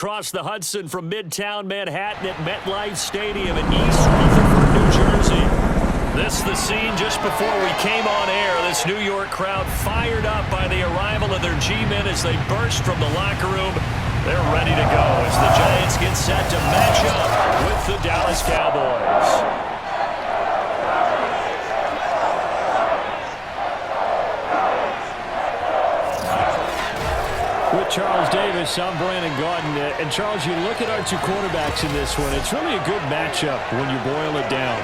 Across the Hudson from Midtown Manhattan at MetLife Stadium in East Rutherford, New Jersey. This is the scene just before we came on air. This New York crowd fired up by the arrival of their G-men as they burst from the locker room. They're ready to go as the Giants get set to match up with the Dallas Cowboys. With Charles Davis, I'm Brandon Gaudin. And Charles, you look at our two quarterbacks in this one, it's really a good matchup when you boil it down.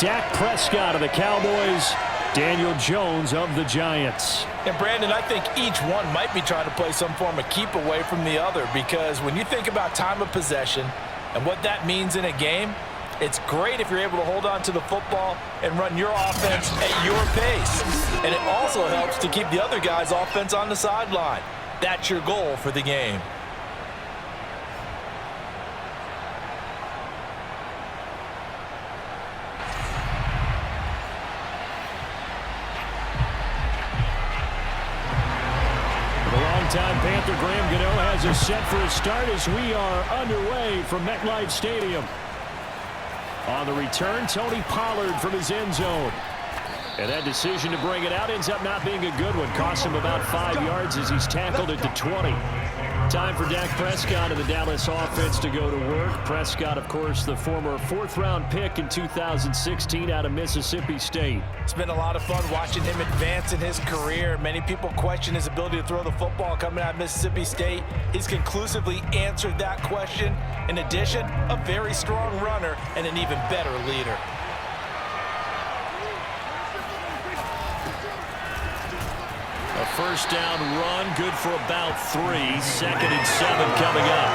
Dak Prescott of the Cowboys, Daniel Jones of the Giants. And Brandon, I think each one might be trying to play some form of keep away from the other, because when you think about time of possession and what that means in a game, it's great if you're able to hold on to the football and run your offense at your pace. And it also helps to keep the other guy's offense on the sideline. That's your goal for the game. The longtime Panther Graham Gano has us set for a start as we are underway from MetLife Stadium. On the return, Tony Pollard from his end zone. And that decision to bring it out ends up not being a good one. Costs him about 5 yards as he's tackled at the 20. Time for Dak Prescott of the Dallas offense to go to work. Prescott, of course, the former fourth-round pick in 2016 out of Mississippi State. It's been a lot of fun watching him advance in his career. Many people question his ability to throw the football coming out of Mississippi State. He's conclusively answered that question. In addition, a very strong runner and an even better leader. A first down run, good for about 3. 2nd and 7 coming up.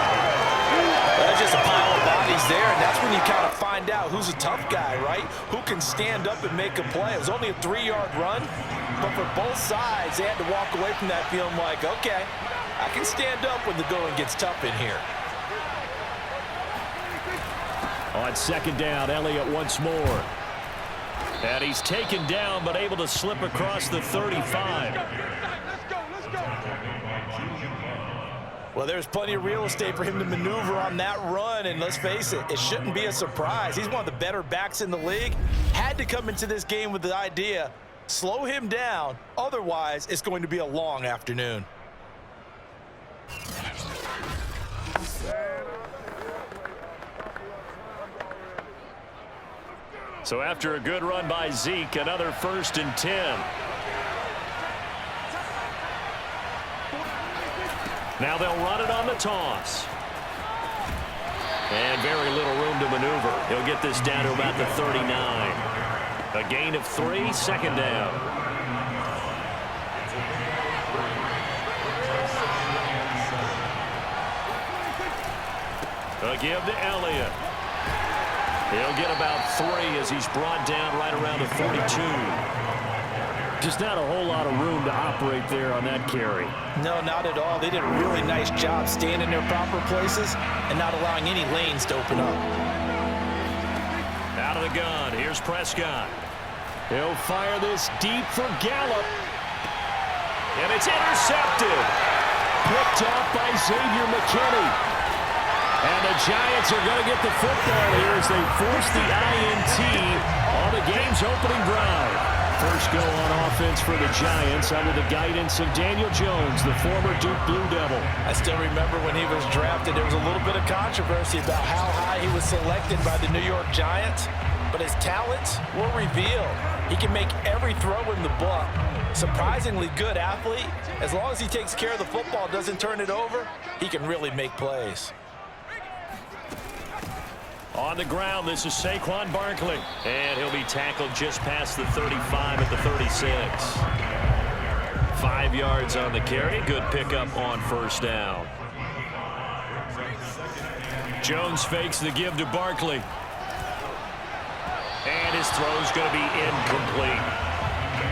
There's just a pile of bodies there, and that's when you kind of find out who's a tough guy, right? Who can stand up and make a play. It was only a 3-yard run, but for both sides, they had to walk away from that feeling like, okay, I can stand up when the going gets tough in here. On 2nd down, Elliott once more. And he's taken down, but able to slip across the 35. Well, there's plenty of real estate for him to maneuver on that run, and let's face it, it shouldn't be a surprise. He's one of the better backs in the league. Had to come into this game with the idea, slow him down, otherwise it's going to be a long afternoon. So after a good run by Zeke, another 1st and 10. Now they'll run it on the toss. And very little room to maneuver. He'll get this down to about the 39. A gain of 3, 2nd down. A give to Elliott. He'll get about 3 as he's brought down right around the 42. Just not a whole lot of room to operate there on that carry. No, not at all. They did a really nice job staying in their proper places and not allowing any lanes to open up. Out of the gun, here's Prescott. He'll fire this deep for Gallup. And it's intercepted. Picked off by Xavier McKinney. And the Giants are going to get the football here as they force the INT on the game's opening drive. First go on offense for the Giants under the guidance of Daniel Jones, the former Duke Blue Devil. I still remember when he was drafted, there was a little bit of controversy about how high he was selected by the New York Giants, but his talents were revealed. He can make every throw in the book. Surprisingly good athlete. As long as he takes care of the football, doesn't turn it over, he can really make plays. On the ground, this is Saquon Barkley. And he'll be tackled just past the 35 at the 36. 5 yards on the carry. Good pickup on 1st down. Jones fakes the give to Barkley. And his throw's going to be incomplete.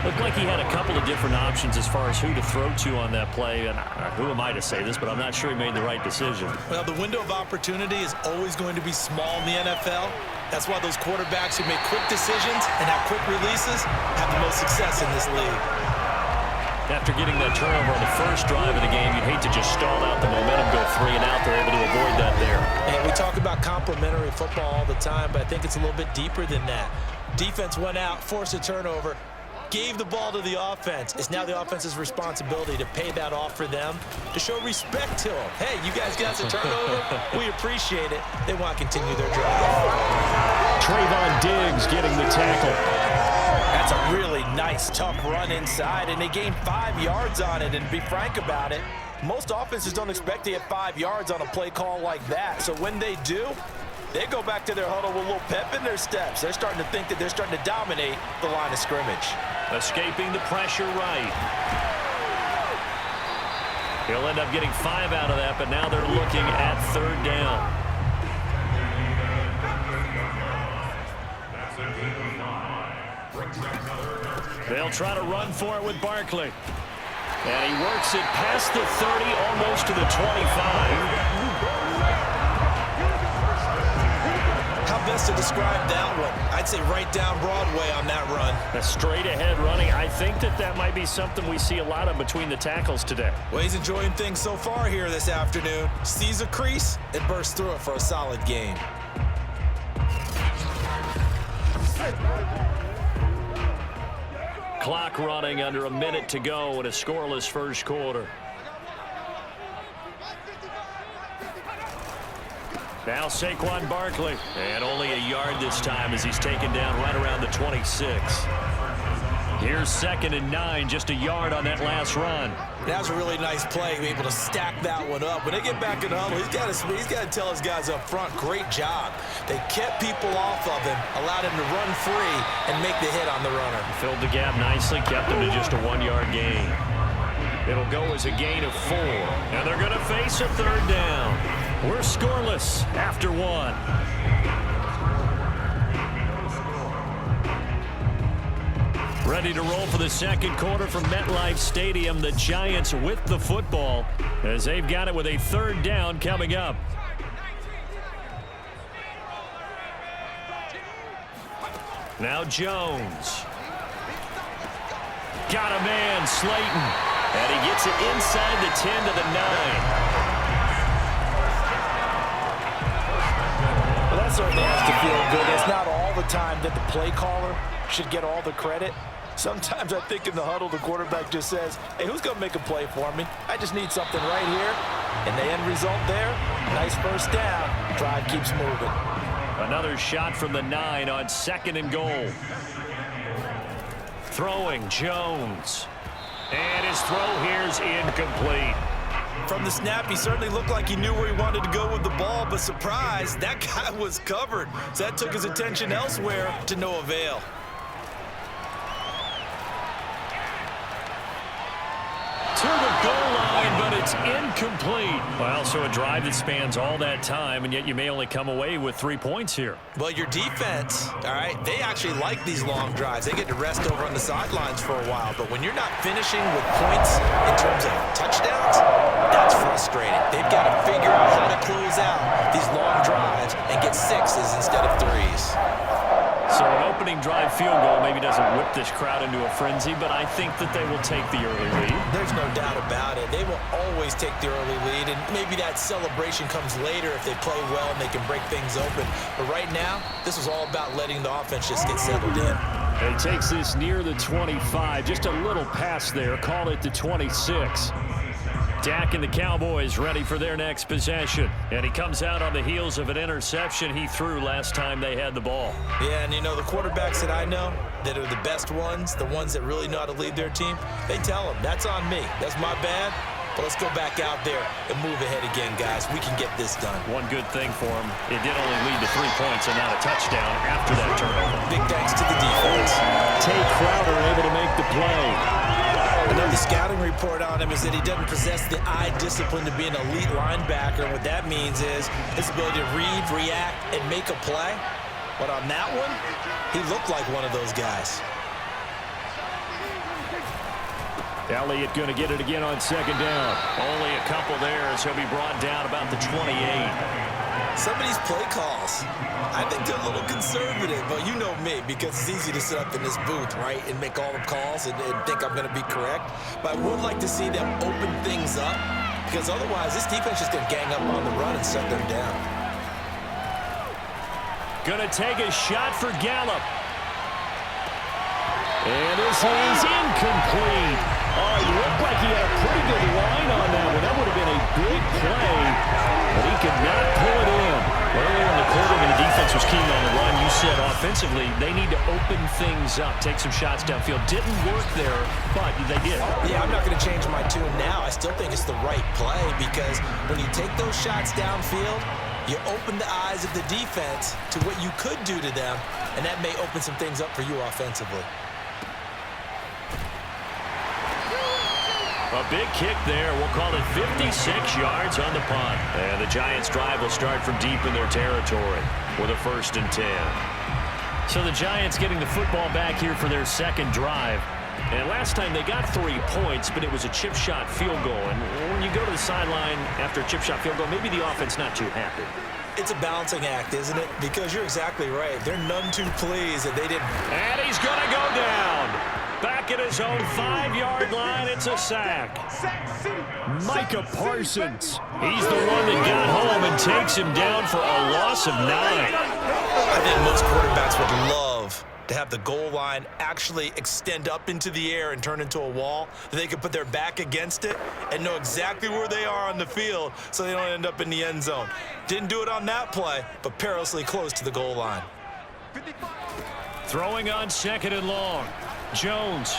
Looked like he had a couple of different options as far as who to throw to on that play. And who am I to say this, but I'm not sure he made the right decision. Well, the window of opportunity is always going to be small in the NFL. That's why those quarterbacks who make quick decisions and have quick releases have the most success in this league. After getting that turnover on the first drive of the game, you'd hate to just stall out the momentum, go 3 and out. They're able to avoid that there. And we talk about complementary football all the time, but I think it's a little bit deeper than that. Defense went out, forced a turnover, gave the ball to the offense. It's now the offense's responsibility to pay that off for them, to show respect to them. Hey, you guys got a turnover? We appreciate it. They want to continue their drive. Trayvon Diggs getting the tackle. That's a really nice, tough run inside, and they gained 5 yards on it. And to be frank about it, most offenses don't expect to get 5 yards on a play call like that. So when they do, they go back to their huddle with a little pep in their steps. They're starting to think that they're starting to dominate the line of scrimmage. Escaping the pressure right. He'll end up getting 5 out of that, but now they're looking at 3rd down. They'll try to run for it with Barkley. And he works it past the 30, almost to the 25. How best to describe that one? I'd say right down Broadway on that run. A straight ahead running. I think that might be something we see a lot of between the tackles today. Well, he's enjoying things so far here this afternoon. Sees a crease and bursts through it for a solid gain. Clock running, under a minute to go in a scoreless first quarter. Now Saquon Barkley, and only a yard this time as he's taken down right around the 26. Here's 2nd and 9, just a yard on that last run. That was a really nice play, able to stack that one up. When they get back in the huddle, he's got to tell his guys up front, great job. They kept people off of him, allowed him to run free and make the hit on the runner. Filled the gap nicely, kept him to just a 1-yard gain. It'll go as a gain of 4, and they're going to face a 3rd down. We're scoreless after 1. Ready to roll for the second quarter from MetLife Stadium. The Giants with the football as they've got it with a 3rd down coming up. Now Jones. Got a man, Slayton. And he gets it inside the 10 to the 9. Well, that certainly has to feel good. It's not all the time that the play caller should get all the credit. Sometimes I think in the huddle, the quarterback just says, hey, who's going to make a play for me? I just need something right here. And the end result there, nice first down. Drive keeps moving. Another shot from the 9 on 2nd and goal. Throwing Jones. And his throw here's incomplete. From the snap, he certainly looked like he knew where he wanted to go with the ball, but surprise, that guy was covered. So that took his attention elsewhere to no avail. To the goal line, but it's incomplete. Well, so a drive that spans all that time, and yet you may only come away with 3 points here. Well, your defense, all right, they actually like these long drives. They get to rest over on the sidelines for a while, but when you're not finishing with points in terms of touchdowns, that's frustrating. They've got to figure out how to close out these long drives and get 6s instead of 3s. So an opening drive field goal maybe doesn't whip this crowd into a frenzy, but I think that they will take the early lead. There's no doubt about it. They will always take the early lead, and maybe that celebration comes later if they play well and they can break things open. But right now, this is all about letting the offense just get settled in. It takes this near the 25, just a little pass there, call it the 26. Dak and the Cowboys ready for their next possession. And he comes out on the heels of an interception he threw last time they had the ball. Yeah, and you know, the quarterbacks that I know that are the best ones, the ones that really know how to lead their team, they tell them, that's on me. That's my bad. But let's go back out there and move ahead again, guys. We can get this done. One good thing for him, it did only lead to 3 points and not a touchdown after that turnover. Big thanks to the defense. Tate Crowder able to make the play. Another scouting report on him is that he doesn't possess the eye discipline to be an elite linebacker. What that means is his ability to read, react, and make a play. But on that one, he looked like one of those guys. Elliott going to get it again on 2nd down. Only a couple there as he'll be brought down about the 28. Some of these play calls, I think they're a little conservative, but you know me, because it's easy to sit up in this booth, right, and make all the calls and think I'm going to be correct. But I would like to see them open things up, because otherwise this defense is going to gang up on the run and shut them down. Gonna take a shot for Gallup. And this is incomplete. Oh, it looked like he had a pretty good line on that one. That would have been a big play, but he could not pull it in. Earlier in the quarter when the defense was keen on the run, you said offensively they need to open things up, take some shots downfield. Didn't work there, but they did. Yeah, I'm not going to change my tune now. I still think it's the right play because when you take those shots downfield, you open the eyes of the defense to what you could do to them, and that may open some things up for you offensively. A big kick there. We'll call it 56 yards on the punt. And the Giants' drive will start from deep in their territory with a 1st and 10. So the Giants getting the football back here for their second drive. And last time they got 3 points, but it was a chip shot field goal. And when you go to the sideline after a chip shot field goal, maybe the offense not too happy. It's a balancing act, isn't it? Because you're exactly right. They're none too pleased that they didn't. And he's going to go down. Back at his own 5-yard line, it's a sack. Micah Parsons. He's the one that got home and takes him down for a loss of 9. I think most quarterbacks would love to have the goal line actually extend up into the air and turn into a wall, that they could put their back against it and know exactly where they are on the field so they don't end up in the end zone. Didn't do it on that play, but perilously close to the goal line. Throwing on 2nd and long. Jones.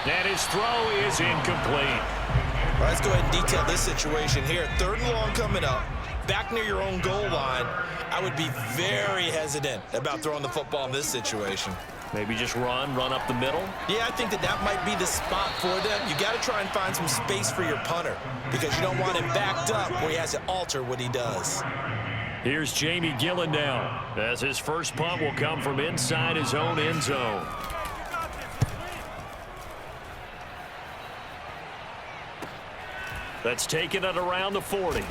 And his throw is incomplete. All right, let's go ahead and detail this situation here. 3rd and long coming up. Back near your own goal line. I would be very hesitant about throwing the football in this situation. Maybe just run up the middle? Yeah, I think that might be the spot for them. You got to try and find some space for your punter because you don't want him backed up where he has to alter what he does. Here's Jamie Gillen now, as his first punt will come from inside his own end zone. That's taken at around the 40.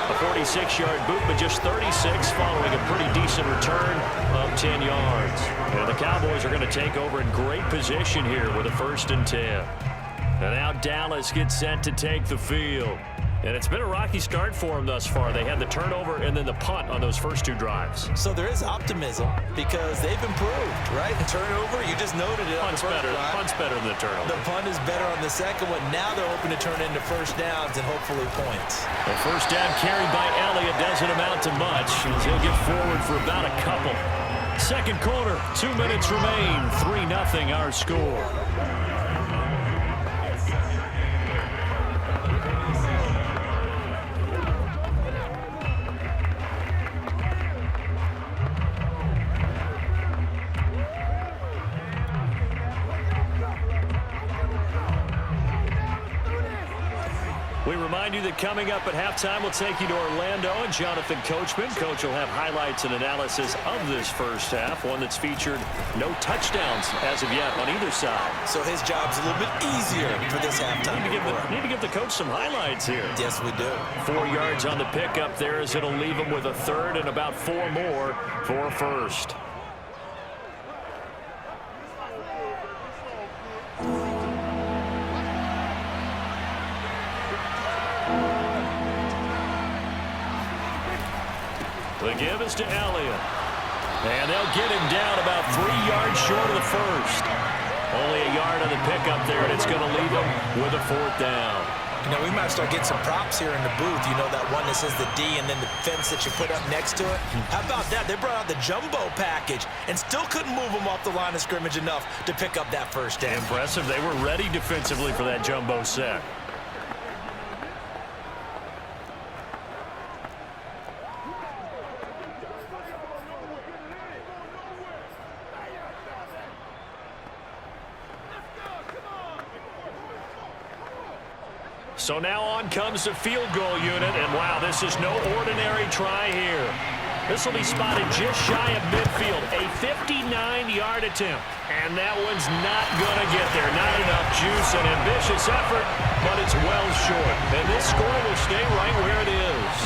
A 46-yard boot, but just 36 following a pretty decent return of 10 yards. And the Cowboys are going to take over in great position here with a 1st and 10. And now Dallas gets set to take the field. And it's been a rocky start for them thus far. They had the turnover and then the punt on those first 2 drives. So there is optimism because they've improved, right? The turnover, you just noted it. Punt's better than the turnover. The punt is better on the second one. Now they're hoping to turn into first downs and hopefully points. The first down carried by Elliott doesn't amount to much as he'll get forward for about a couple. Second quarter, 2 minutes remain. 3-0 our score. We remind you that coming up at halftime, we'll take you to Orlando and Jonathan Coachman. Coach will have highlights and analysis of this first half, one that's featured no touchdowns as of yet on either side. So his job's a little bit easier for this halftime. Need to give the coach some highlights here. Yes, we do. 4 yards on the pickup there as it'll leave him with a 3rd and about 4 more for a 1st. The give is to Elliott. And they'll get him down about 3 yards short of the 1st. Only a yard on the pickup there, and it's going to leave him with a 4th down. You know, we might start getting some props here in the booth. You know, that one that says the D and then the fence that you put up next to it? How about that? They brought out the jumbo package and still couldn't move them off the line of scrimmage enough to pick up that 1st down. Impressive. They were ready defensively for that jumbo set. So now on comes the field goal unit, and wow, this is no ordinary try here. This will be spotted just shy of midfield. A 59-yard attempt. And that one's not going to get there. Not enough juice, an ambitious effort, but it's well short. And this score will stay right where it is.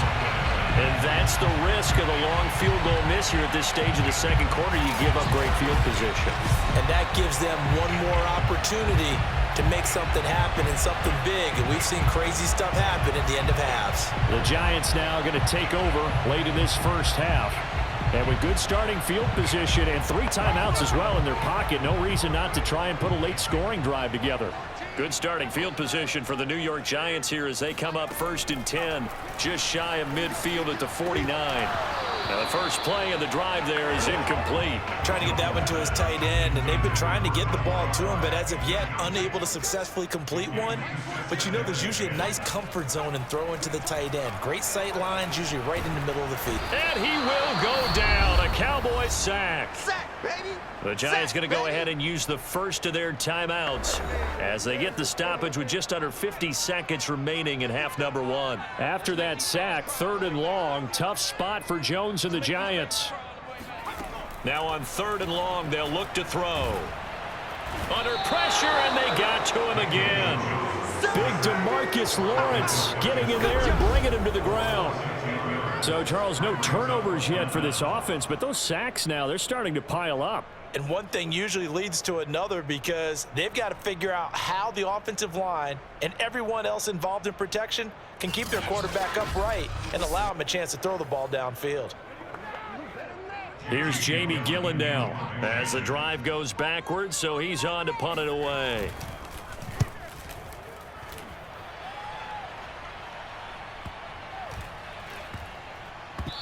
And that's the risk of the long field goal miss here at this stage of the second quarter. You give up great field position. And that gives them one more opportunity to make something happen and something big. And we've seen crazy stuff happen at the end of halves. The Giants now going to take over late in this first half. And with good starting field position and 3 timeouts as well in their pocket, no reason not to try and put a late scoring drive together. Good starting field position for the New York Giants here as they come up 1st and 10, just shy of midfield at the 49. Now the first play of the drive there is incomplete. Trying to get that one to his tight end, and they've been trying to get the ball to him, but as of yet, unable to successfully complete one. But you know there's usually a nice comfort zone in throwing to the tight end. Great sight lines, usually right in the middle of the field. And he will go down. A Cowboys sack. Sack, baby. The Giants going to go ahead and use the first of their timeouts as they get the stoppage with just under 50 seconds remaining in half number 1. After that sack, 3rd and long, tough spot for Jones and the Giants. Now on 3rd and long, they'll look to throw. Under pressure, and they got to him again. Big DeMarcus Lawrence getting in there and bringing him to the ground. So, Charles, no turnovers yet for this offense, but those sacks now, they're starting to pile up. And one thing usually leads to another because they've got to figure out how the offensive line and everyone else involved in protection can keep their quarterback upright and allow him a chance to throw the ball downfield. Here's Jamie Gillen now as the drive goes backwards, so he's on to punt it away.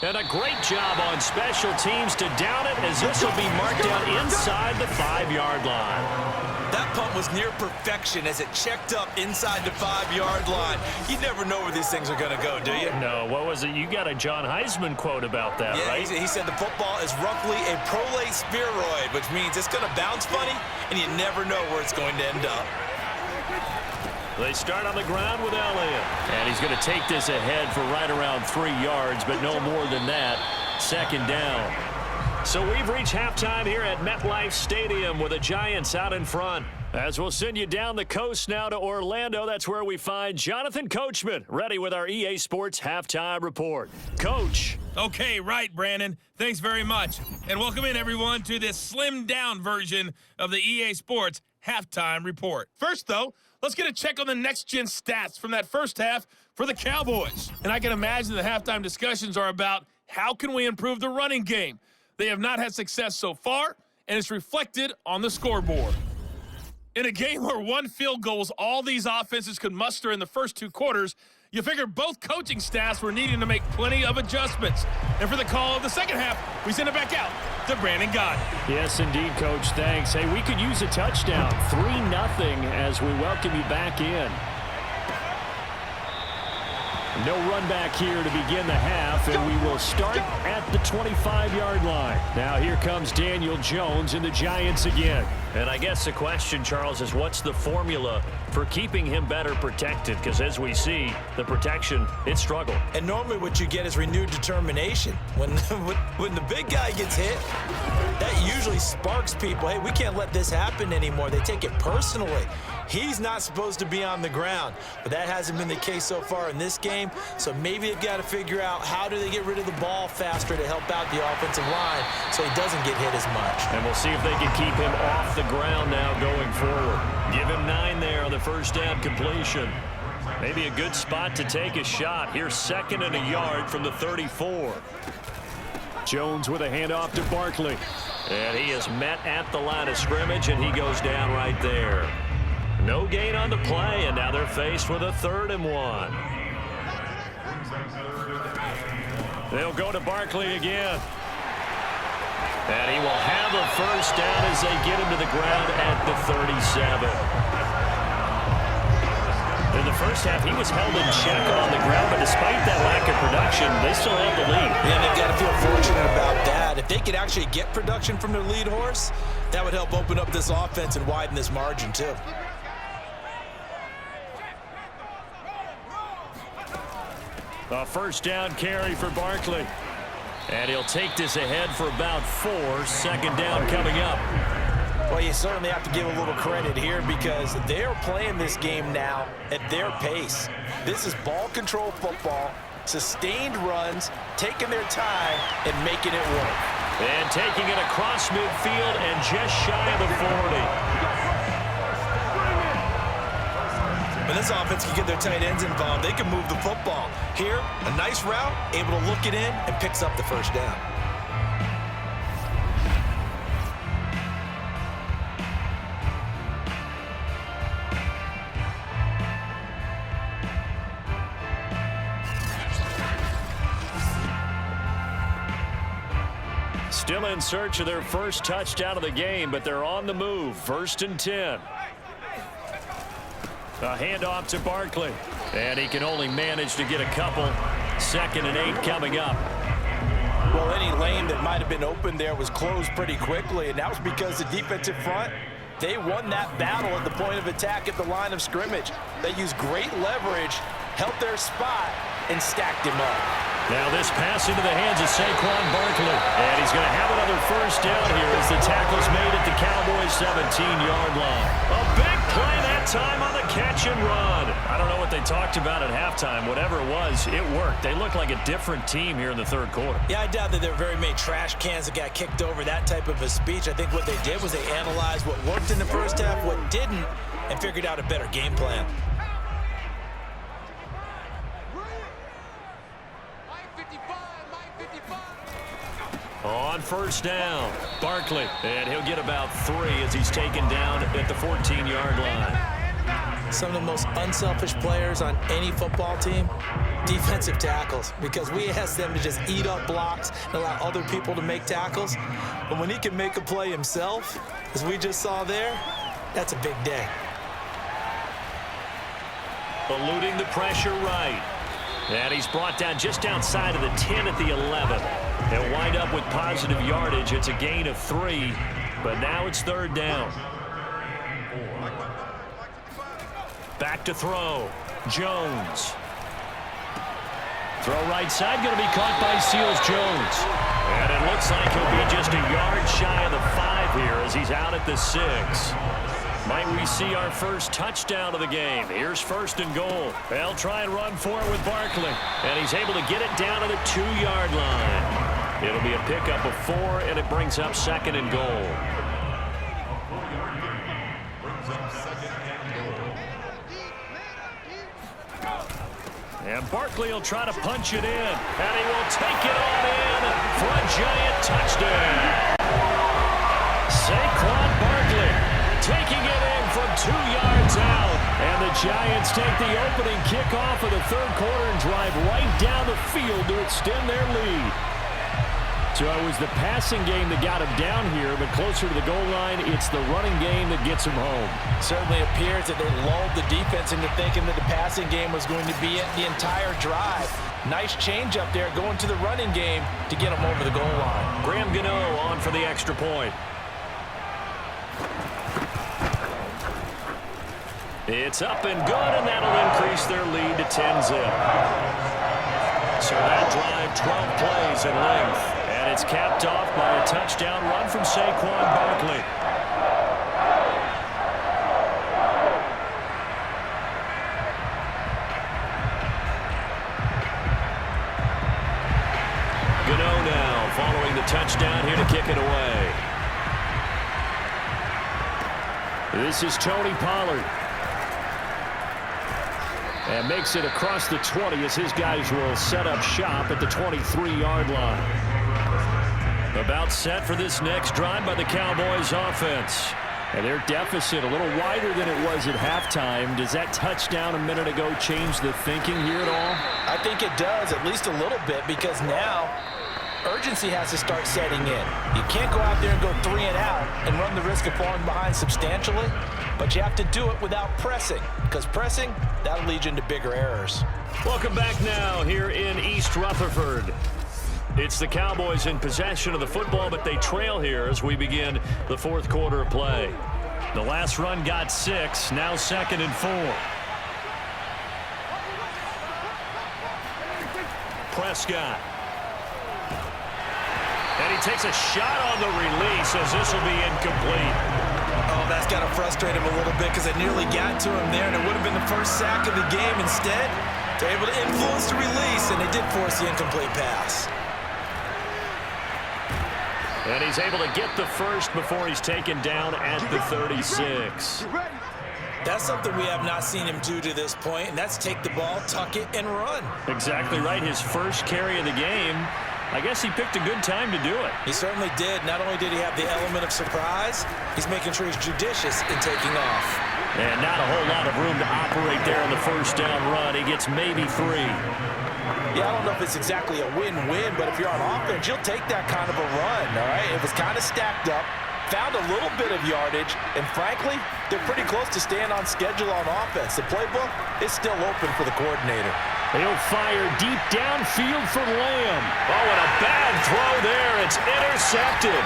And a great job on special teams to down it as this will be marked down inside the 5-yard line. That punt was near perfection as it checked up inside the 5-yard line. You never know where these things are going to go, do you? No, what was it? You got a John Heisman quote about that, yeah, right? He said the football is roughly a prolate spheroid, which means it's going to bounce funny, and you never know where it's going to end up. They start on the ground with Elliott. And he's going to take this ahead for right around 3 yards, but no more than that. 2nd down. So we've reached halftime here at MetLife Stadium with the Giants out in front. As we'll send you down the coast now to Orlando, that's where we find Jonathan Coachman, ready with our EA Sports Halftime Report. Coach. Okay, right, Brandon. Thanks very much. And welcome in, everyone, to this slimmed-down version of the EA Sports Halftime Report. First, though, let's get a check on the next-gen stats from that first half for the Cowboys. And I can imagine the halftime discussions are about how can we improve the running game. They have not had success so far, and it's reflected on the scoreboard. In a game where 1 field goal was all these offenses could muster in the first 2 quarters, you figure both coaching staffs were needing to make plenty of adjustments. And for the call of the second half, we send it back out to Brandon Gott. Yes, indeed, Coach. Thanks. Hey, we could use a touchdown. 3-0 as we welcome you back in. No run back here to begin the half, and we will start at the 25-yard line. Now here comes Daniel Jones and the Giants again. And I guess the question, Charles, is what's the formula for keeping him better protected? Because as we see, the protection, it struggled. And normally what you get is renewed determination. When the big guy gets hit, that usually sparks people. Hey, we can't let this happen anymore. They take it personally. He's not supposed to be on the ground, but that hasn't been the case so far in this game. So maybe they've got to figure out how do they get rid of the ball faster to help out the offensive line so he doesn't get hit as much. And we'll see if they can keep him off the ground now going forward. Give him 9 there on the first down completion. Maybe a good spot to take a shot. Here's 2nd and a yard from the 34. Jones with a handoff to Barkley. And he is met at the line of scrimmage, and he goes down right there. No gain on the play, and now they're faced with a 3rd and 1. They'll go to Barkley again. And he will have a first down as they get him to the ground at the 37. In the first half, he was held in check on the ground, but despite that lack of production, they still have the lead. Yeah, they've got to feel fortunate about that. If they could actually get production from their lead horse, that would help open up this offense and widen this margin, too. A first down carry for Barkley. And he'll take this ahead for about 4. Second down coming up. Well, you certainly have to give a little credit here because they're playing this game now at their pace. This is ball control football, sustained runs, taking their time and making it work. And taking it across midfield and just shy of the 40. When this offense can get their tight ends involved, they can move the football. Here, a nice route, able to look it in, and picks up the first down. Still in search of their first touchdown of the game, but they're on the move. 1st and 10. A handoff to Barkley. And he can only manage to get a couple. 2nd and 8 coming up. Well, any lane that might have been open there was closed pretty quickly, and that was because the defensive front, they won that battle at the point of attack at the line of scrimmage. They used great leverage, held their spot, and stacked him up. Now this pass into the hands of Saquon Barkley. And he's going to have another first down here as the tackle's made at the Cowboys' 17-yard line. A big play that time on the catch and run. I don't know what they talked about at halftime. Whatever it was, it worked. They look like a different team here in the 3rd quarter. Yeah, I doubt that there were very many trash cans that got kicked over, that type of a speech. I think what they did was they analyzed what worked in the first half, what didn't, and figured out a better game plan. On first down, Barkley, and he'll get about 3 as he's taken down at the 14-yard line. Some of the most unselfish players on any football team, defensive tackles, because we ask them to just eat up blocks and allow other people to make tackles. But when he can make a play himself, as we just saw there, that's a big day. Eluding the pressure right. And he's brought down just outside of the 10 at the 11. They'll wind up with positive yardage. It's a gain of 3, but now it's 3rd down. Back to throw. Jones. Throw right side, going to be caught by Seals-Jones. And it looks like he'll be just a yard shy of the 5 here as he's out at the 6. Might we see our first touchdown of the game? Here's 1st and goal. They'll try and run for it with Barkley. And he's able to get it down to the 2-yard line. It'll be a pickup of 4, and it brings up 2nd and goal. And Barkley will try to punch it in. And he will take it on in for a giant touchdown. Saquon Barkley taking it in from 2 yards out. And the Giants take the opening kickoff of the 3rd quarter and drive right down the field to extend their lead. So it was the passing game that got him down here, but closer to the goal line, it's the running game that gets him home. Certainly appears that they lulled the defense into thinking that the passing game was going to be it the entire drive. Nice change up there going to the running game to get him over the goal line. Graham Gano on for the extra point. It's up and good, and that'll increase their lead to 10-zip. So that drive, 12 plays in length. And it's capped off by a touchdown run from Saquon Barkley. Gano now following the touchdown here to kick it away. This is Tony Pollard. And makes it across the 20 as his guys will set up shop at the 23-yard line. About set for this next drive by the Cowboys offense. And their deficit a little wider than it was at halftime. Does that touchdown a minute ago change the thinking here at all? I think it does, at least a little bit, because now urgency has to start setting in. You can't go out there and go 3 and out and run the risk of falling behind substantially, but you have to do it without pressing, because pressing, that'll lead you into bigger errors. Welcome back now here in East Rutherford. It's the Cowboys in possession of the football, but they trail here as we begin the 4th quarter of play. The last run got 6, now 2nd and 4. Prescott. And he takes a shot on the release as this will be incomplete. Oh, that's got to frustrate him a little bit because they nearly got to him there, and it would have been the first sack of the game. Instead, they're able to influence the release, and they did force the incomplete pass. And he's able to get the first before he's taken down at the 36. That's something we have not seen him do to this point, and that's take the ball, tuck it, and run. Exactly right. His first carry of the game. I guess he picked a good time to do it. He certainly did. Not only did he have the element of surprise, he's making sure he's judicious in taking off. And not a whole lot of room to operate there on the first down run. He gets maybe 3. Yeah, I don't know if it's exactly a win-win, but if you're on offense, you'll take that kind of a run, all right? It was kind of stacked up, found a little bit of yardage, and frankly, they're pretty close to staying on schedule on offense. The playbook is still open for the coordinator. He'll fire deep downfield for Lamb. Oh, and a bad throw there. It's intercepted.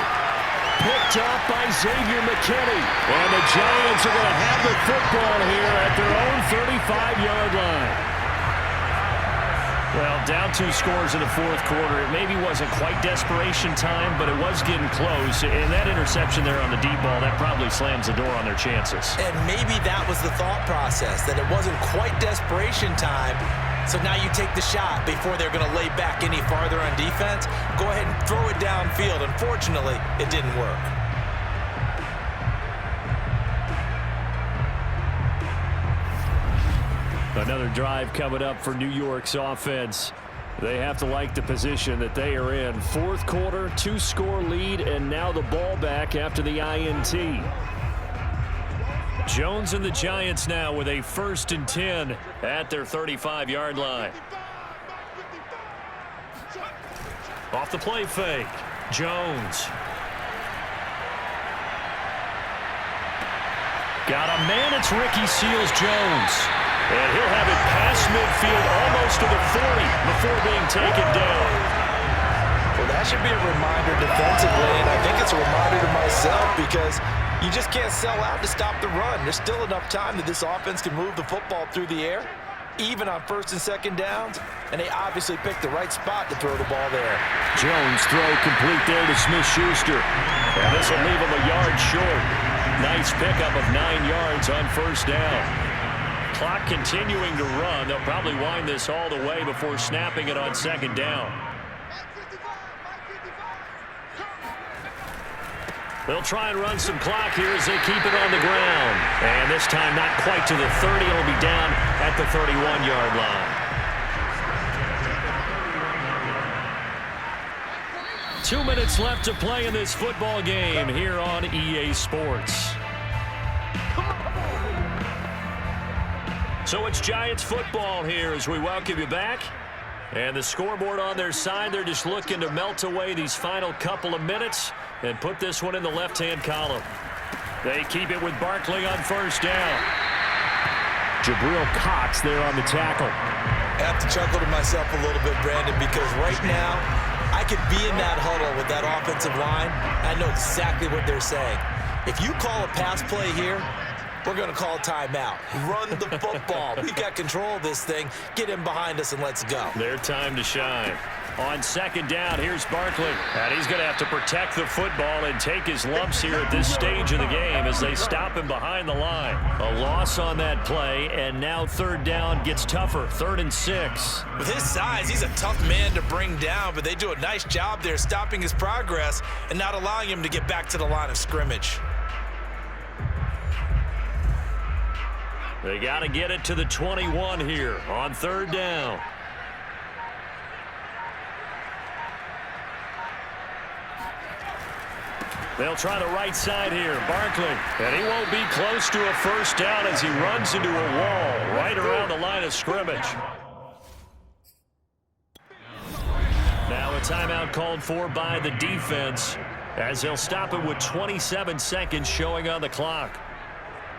Picked off by Xavier McKinney. And the Giants are going to have the football here at their own 35-yard line. Well, down 2 scores in the fourth quarter. It maybe wasn't quite desperation time, but it was getting close. And that interception there on the deep ball, that probably slams the door on their chances. And maybe that was the thought process, that it wasn't quite desperation time. So now you take the shot before they're going to lay back any farther on defense. Go ahead and throw it downfield. Unfortunately, it didn't work. Another drive coming up for New York's offense. They have to like the position that they are in. Fourth quarter, 2-score lead, and now the ball back after the INT. Jones and the Giants now with a 1st and 10 at their 35-yard line. Off the play fake. Jones. Got a man. It's Ricky Seals-Jones. And he'll have it past midfield almost to the 40 before being taken down. Well, that should be a reminder defensively, and I think it's a reminder to myself because you just can't sell out to stop the run. There's still enough time that this offense can move the football through the air, even on 1st and 2nd downs, and they obviously picked the right spot to throw the ball there. Jones throw complete there to Smith-Schuster. And this will leave him a yard short. Nice pickup of 9 yards on 1st down. Clock continuing to run. They'll probably wind this all the way before snapping it on 2nd down. They'll try and run some clock here as they keep it on the ground. And this time not quite to the 30. It'll be down at the 31-yard line. 2 minutes left to play in this football game here on EA Sports. So it's Giants football here as we welcome you back. And the scoreboard on their side, they're just looking to melt away these final couple of minutes and put this one in the left-hand column. They keep it with Barkley on 1st down. Jabril Cox there on the tackle. I have to chuckle to myself a little bit, Brandon, because right now I could be in that huddle with that offensive line. I know exactly what they're saying. If you call a pass play here, we're going to call a timeout. Run the football. We've got control of this thing. Get him behind us and let's go. Their time to shine. On 2nd down, here's Barkley. And he's going to have to protect the football and take his lumps here at this stage of the game as they stop him behind the line. A loss on that play, and now 3rd down gets tougher. 3rd and 6. With his size, he's a tough man to bring down, but they do a nice job there stopping his progress and not allowing him to get back to the line of scrimmage. They got to get it to the 21 here on 3rd down. They'll try the right side here. Barkley. And he won't be close to a 1st down as he runs into a wall right around the line of scrimmage. Now a timeout called for by the defense as they'll stop it with 27 seconds showing on the clock.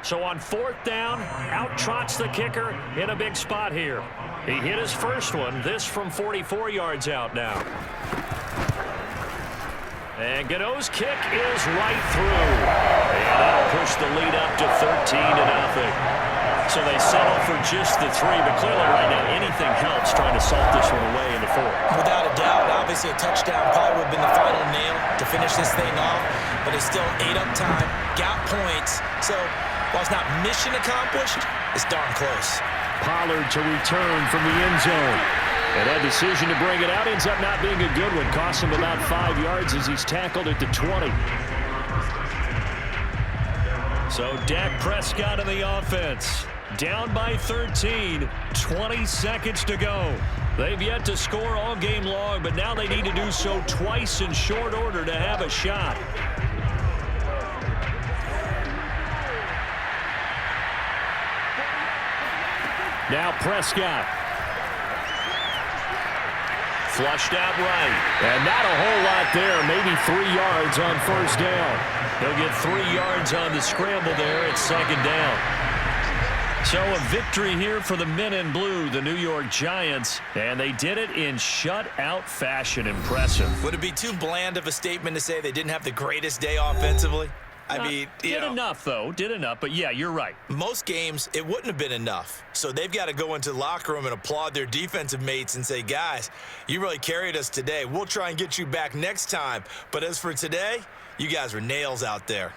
So on 4th down, out trots the kicker in a big spot here. He hit his first one, this from 44 yards out now. And Gano's kick is right through. And that'll push the lead up to 13-0. So they settle for just the 3, but clearly right now anything helps trying to salt this one away in the 4th. Without a doubt, obviously Obviously, a touchdown probably would have been the final nail to finish this thing off, but it's still ate up time, got points. So while it's not mission accomplished, it's darn close. Pollard to return from the end zone. And that decision to bring it out ends up not being a good one. Costs him about 5 yards as he's tackled at the 20. So Dak Prescott in the offense. Down by 13, 20 seconds to go. They've yet to score all game long, but now they need to do so twice in short order to have a shot. Now Prescott. Flushed out right. And not a whole lot there. Maybe 3 yards on first down. He'll get 3 yards on the scramble there at second down. So a victory here for the men in blue, the New York Giants, and they did it in shutout fashion. Impressive. Would it be too bland of a statement to say they didn't have the greatest day offensively? I mean, did enough, though. Did enough. But, yeah, you're right. Most games, it wouldn't have been enough. So they've got to go into the locker room and applaud their defensive mates and say, guys, you really carried us today. We'll try and get you back next time. But as for today, you guys were nails out there.